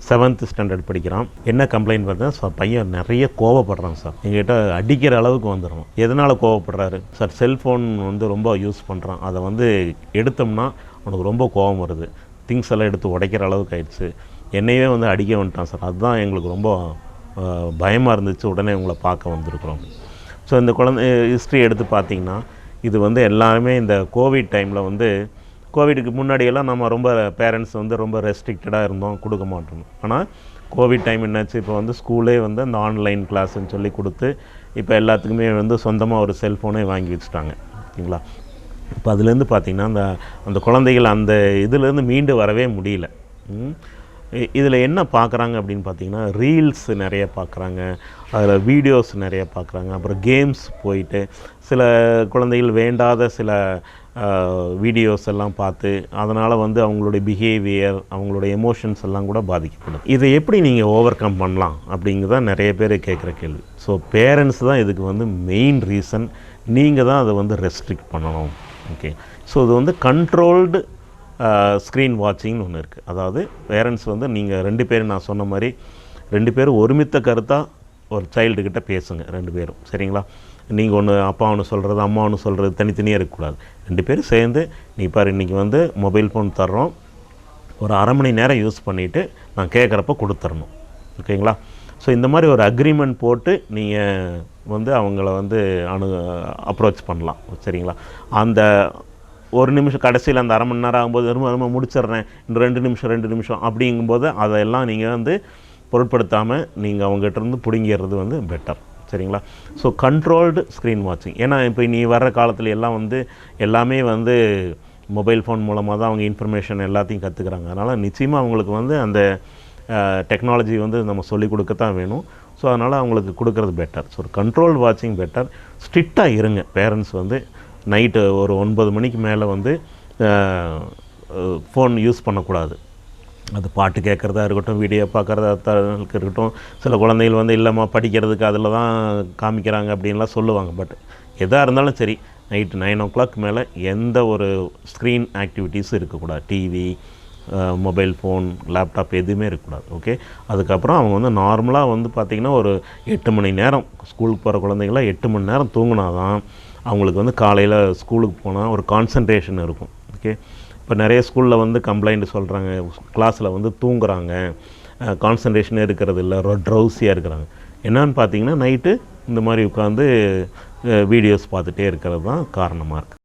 7th standard படிக்கிறான். என்ன complaint பார்த்தா பையன் நிறைய கோவப்படுறான் சார். எங்ககிட்ட அடிக்கிற அளவுக்கு வந்துடும். எதனால் கோவப்படுறாரு சார்? செல்ஃபோன் வந்து ரொம்ப யூஸ் பண்ணுறான். அதை வந்து எடுத்தோம்னா உனக்கு ரொம்ப கோவம் வருது, திங்ஸ் எல்லாம் எடுத்து உடைக்கிற அளவுக்கு ஆயிடுச்சு, என்னையே வந்து அடிக்க வந்துட்டான் சார். அதுதான் எங்களுக்கு ரொம்ப பயமாக இருந்துச்சு, உடனே உங்களை பார்க்க வந்திருக்கிறோம். ஸோ இந்த குழந்தை ஹிஸ்ட்ரி எடுத்து பார்த்திங்கன்னா இது வந்து எல்லாருமே இந்த கோவிட் டைமில் வந்து கோவிடுக்கு முன்னாடியெல்லாம் நம்ம ரொம்ப பேரண்ட்ஸ் வந்து ரொம்ப ரெஸ்ட்ரிக்டடாக இருந்தோம், கொடுக்க மாட்டோம். ஆனால் கோவிட் டைம் என்னாச்சு, இப்போ வந்து ஸ்கூலே வந்து அந்த ஆன்லைன் கிளாஸ்ன்னு சொல்லி கொடுத்து இப்போ எல்லாத்துக்குமே வந்து சொந்தமாக ஒரு செல்ஃபோனே வாங்கி வச்சுட்டாங்க. ஓகேங்களா? இப்போ அதுலேருந்து பார்த்திங்கன்னா அந்த குழந்தைகள் அந்த இதுலேருந்து மீண்டு வரவே முடியல. இதில் என்ன பார்க்குறாங்க அப்படின்னு பார்த்திங்கன்னா ரீல்ஸ் நிறைய பார்க்குறாங்க, அதில் வீடியோஸ் நிறைய பார்க்குறாங்க, அப்புறம் கேம்ஸ் போயிட்டு சில குழந்தைகள் வேண்டாத சில வீடியோஸ் எல்லாம் பார்த்து அதனால் வந்து அவங்களுடைய பிஹேவியர், அவங்களுடைய எமோஷன்ஸ் எல்லாம் கூட பாதிக்கப்படும். இதை எப்படி நீங்கள் ஓவர் கம் பண்ணலாம் அப்படிங்கிறதான் நிறைய பேர் கேட்குற கேள்வி. ஸோ பேரண்ட்ஸ் தான் இதுக்கு வந்து மெயின் ரீசன். நீங்கள் தான் அதை வந்து ரெஸ்ட்ரிக்ட் பண்ணணும். ஓகே, ஸோ இது வந்து கண்ட்ரோல்டு ஸ்க்ரீன் வாட்சிங்னு ஒன்று இருக்குது. அதாவது பேரண்ட்ஸ் வந்து நீங்கள் 2 பேரும், நான் சொன்ன மாதிரி 2 பேரும் ஒருமித்த கருத்தாக ஒரு சைல்டுக்கிட்ட பேசுங்க. 2 பேரும் சரிங்களா? நீங்கள் ஒன்று அப்பா ஒன்று சொல்கிறது, அம்மா ஒன்று சொல்கிறது தனித்தனியாக இருக்கக்கூடாது. 2 பேரும் சேர்ந்து நீ பாரு இன்றைக்கி வந்து மொபைல் ஃபோன் தர்றோம், ஒரு அரை மணி நேரம் யூஸ் பண்ணிவிட்டு நான் கேட்குறப்ப கொடுத்துடணும். ஓகேங்களா? ஸோ இந்த மாதிரி ஒரு அக்ரிமெண்ட் போட்டு நீங்கள் வந்து அவங்கள வந்து அப்ரோச் பண்ணலாம். சரிங்களா? அந்த ஒரு நிமிஷம் கடைசியில் அந்த அரை மணி நேரம் ஆகும்போது ரொம்ப முடிச்சிட்றேன், இன்னும் 2 நிமிஷம் அப்படிங்கும்போது அதையெல்லாம் நீங்கள் வந்து பொருட்படுத்தாமல் நீங்கள் அவங்ககிட்டருந்து பிடுங்கிறது வந்து பெட்டர். சரிங்களா? ஸோ கண்ட்ரோல்டு ஸ்க்ரீன் வாட்சிங். ஏன்னா இப்போ நீ வர்ற காலத்தில் எல்லாம் வந்து எல்லாமே வந்து மொபைல் ஃபோன் மூலமாக தான் அவங்க இன்ஃபர்மேஷன் எல்லாத்தையும் கற்றுக்குறாங்க. அதனால் நிச்சயமாக அவங்களுக்கு வந்து அந்த டெக்னாலஜி வந்து நம்ம சொல்லிக் கொடுக்கத்தான் வேணும். ஸோ அதனால் அவங்களுக்கு கொடுக்குறது பெட்டர். ஸோ கண்ட்ரோல் வாட்சிங் பெட்டர். ஸ்ட்ரிக்டாக இருங்க. பேரண்ட்ஸ் வந்து நைட்டு ஒரு 9 மணிக்கு மேலே வந்து ஃபோன் யூஸ் பண்ணக்கூடாது. அது பாட்டு கேட்குறதா இருக்கட்டும், வீடியோ பார்க்குறதா இருக்கட்டும். சில குழந்தைகள் வந்து இல்லைம்மா படிக்கிறதுக்கு அதில் தான் காமிக்கிறாங்க அப்படின்லாம் சொல்லுவாங்க. பட் எதாக இருந்தாலும் சரி, நைட்டு 9 o'clock மேலே எந்த ஒரு ஸ்க்ரீன் ஆக்டிவிட்டீஸும் இருக்கக்கூடாது. டிவி, மொபைல் ஃபோன், லேப்டாப் எதுவுமே இருக்கக்கூடாது. ஓகே, அதுக்கப்புறம் அவங்க வந்து நார்மலாக வந்து பார்த்திங்கன்னா ஒரு 8 மணி நேரம், ஸ்கூலுக்கு போகிற குழந்தைங்களாம் 8 மணி நேரம் தூங்கினா தான் அவங்களுக்கு வந்து காலையில் ஸ்கூலுக்கு போனால் ஒரு கான்சன்ட்ரேஷன் இருக்கும். ஓகே, இப்போ நிறைய ஸ்கூலில் வந்து கம்ப்ளைண்ட் சொல்கிறாங்க, கிளாஸில் வந்து தூங்குறாங்க, கான்சன்ட்ரேஷனே இருக்கிறது இல்லை, ட்ரௌசியாக இருக்கிறாங்க. என்னான்னு பார்த்தீங்கன்னா நைட்டு இந்த மாதிரி உட்காந்து வீடியோஸ் பார்த்துட்டே இருக்கிறது தான் காரணமாக இருக்குது.